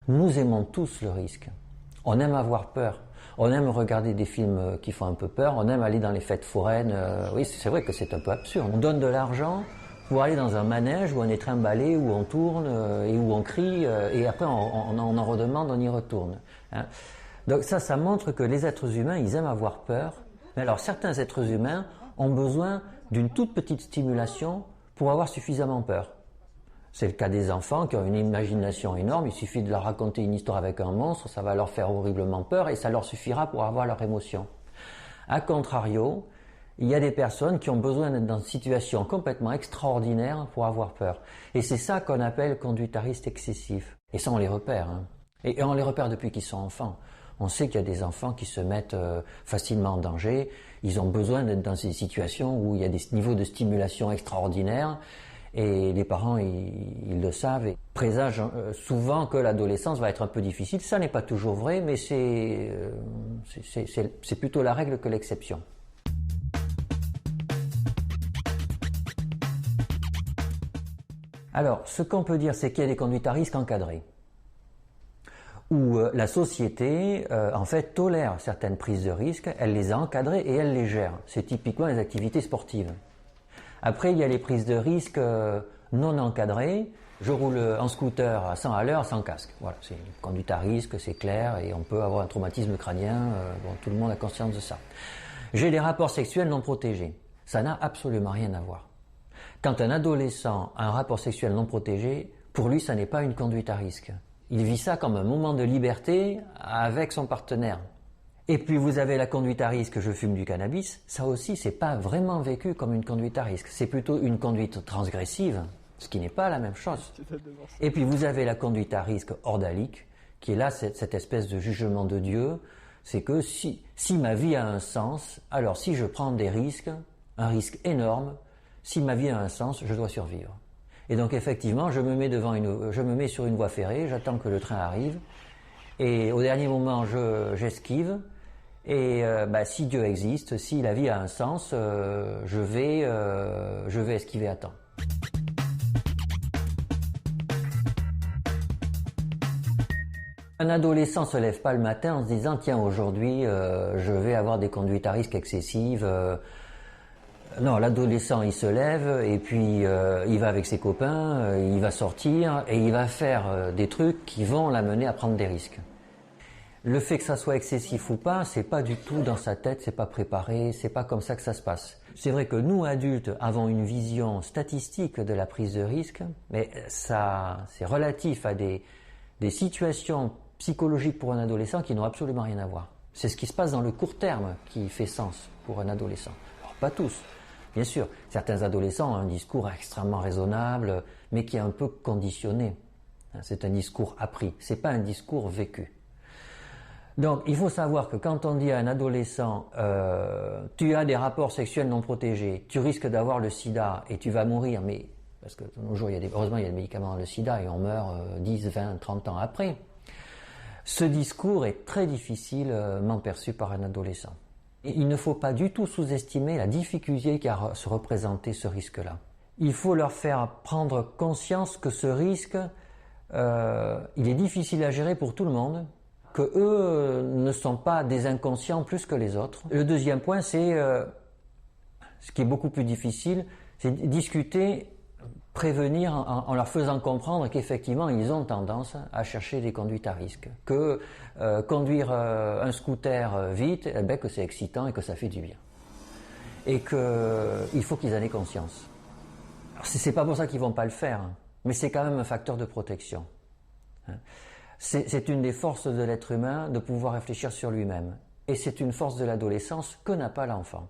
Nous aimons tous le risque. On aime avoir peur. On aime regarder des films qui font un peu peur. On aime aller dans les fêtes foraines. Oui, c'est vrai que c'est un peu absurde. On donne de l'argent pour aller dans un manège où on est trimballé, où on tourne et où on crie. Et après, on en redemande, on y retourne. Hein. Donc ça montre que les êtres humains, ils aiment avoir peur. Mais alors, certains êtres humains ont besoin d'une toute petite stimulation pour avoir suffisamment peur. C'est le cas des enfants qui ont une imagination énorme, il suffit de leur raconter une histoire avec un monstre, ça va leur faire horriblement peur et ça leur suffira pour avoir leur émotion. A contrario, il y a des personnes qui ont besoin d'être dans une situation complètement extraordinaire pour avoir peur. Et c'est ça qu'on appelle conduite à risque excessif. Et ça, on les repère. Hein. Et on les repère depuis qu'ils sont enfants. On sait qu'il y a des enfants qui se mettent facilement en danger. Ils ont besoin d'être dans ces situations où il y a des niveaux de stimulation extraordinaires. Et les parents, ils le savent et présagent souvent que l'adolescence va être un peu difficile. Ça n'est pas toujours vrai, mais c'est plutôt la règle que l'exception. Alors, ce qu'on peut dire, c'est qu'il y a des conduites à risque encadrées, où la société, en fait, tolère certaines prises de risque, elle les a encadrées et elle les gère. C'est typiquement les activités sportives. Après, il y a les prises de risque non encadrées. Je roule en scooter à 100 à l'heure sans casque. Voilà, c'est une conduite à risque, c'est clair, et on peut avoir un traumatisme crânien. Bon, tout le monde a conscience de ça. J'ai des rapports sexuels non protégés. Ça n'a absolument rien à voir. Quand un adolescent a un rapport sexuel non protégé, pour lui, ça n'est pas une conduite à risque. Il vit ça comme un moment de liberté avec son partenaire. Et puis vous avez la conduite à risque, je fume du cannabis, ça aussi c'est pas vraiment vécu comme une conduite à risque, c'est plutôt une conduite transgressive, ce qui n'est pas la même chose. Et puis vous avez la conduite à risque ordalique, qui est là cette espèce de jugement de Dieu, c'est que si ma vie a un sens, alors si je prends des risques, un risque énorme, si ma vie a un sens, je dois survivre. Et donc effectivement, je me mets sur une voie ferrée, j'attends que le train arrive, et au dernier moment j'esquive. Et si Dieu existe, si la vie a un sens, je vais esquiver à temps. Un adolescent se lève pas le matin en se disant tiens aujourd'hui je vais avoir des conduites à risque excessives. Non, l'adolescent il se lève et puis il va avec ses copains, il va sortir et il va faire des trucs qui vont l'amener à prendre des risques. Le fait que ça soit excessif ou pas, c'est pas du tout dans sa tête, c'est pas préparé, c'est pas comme ça que ça se passe. C'est vrai que nous, adultes, avons une vision statistique de la prise de risque, mais ça, c'est relatif à des situations psychologiques pour un adolescent qui n'ont absolument rien à voir. C'est ce qui se passe dans le court terme qui fait sens pour un adolescent. Alors, pas tous, bien sûr. Certains adolescents ont un discours extrêmement raisonnable, mais qui est un peu conditionné. C'est un discours appris, c'est pas un discours vécu. Donc, il faut savoir que quand on dit à un adolescent tu as des rapports sexuels non protégés, tu risques d'avoir le sida et tu vas mourir, mais parce que de nos jours, heureusement, il y a des médicaments dans le sida et on meurt 10, 20, 30 ans après. Ce discours est très difficilement perçu par un adolescent. Et il ne faut pas du tout sous-estimer la difficulté qu'a à se représenter ce risque-là. Il faut leur faire prendre conscience que ce risque, il est difficile à gérer pour tout le monde, que eux ne sont pas des inconscients plus que les autres. Le deuxième point, c'est ce qui est beaucoup plus difficile, c'est discuter, prévenir en leur faisant comprendre qu'effectivement ils ont tendance à chercher des conduites à risque, que conduire un scooter vite, que c'est excitant et que ça fait du bien, et qu'il faut qu'ils en aient conscience. Alors, c'est pas pour ça qu'ils vont pas le faire, hein, mais c'est quand même un facteur de protection. Hein. C'est une des forces de l'être humain de pouvoir réfléchir sur lui-même. Et c'est une force de l'adolescence que n'a pas l'enfant.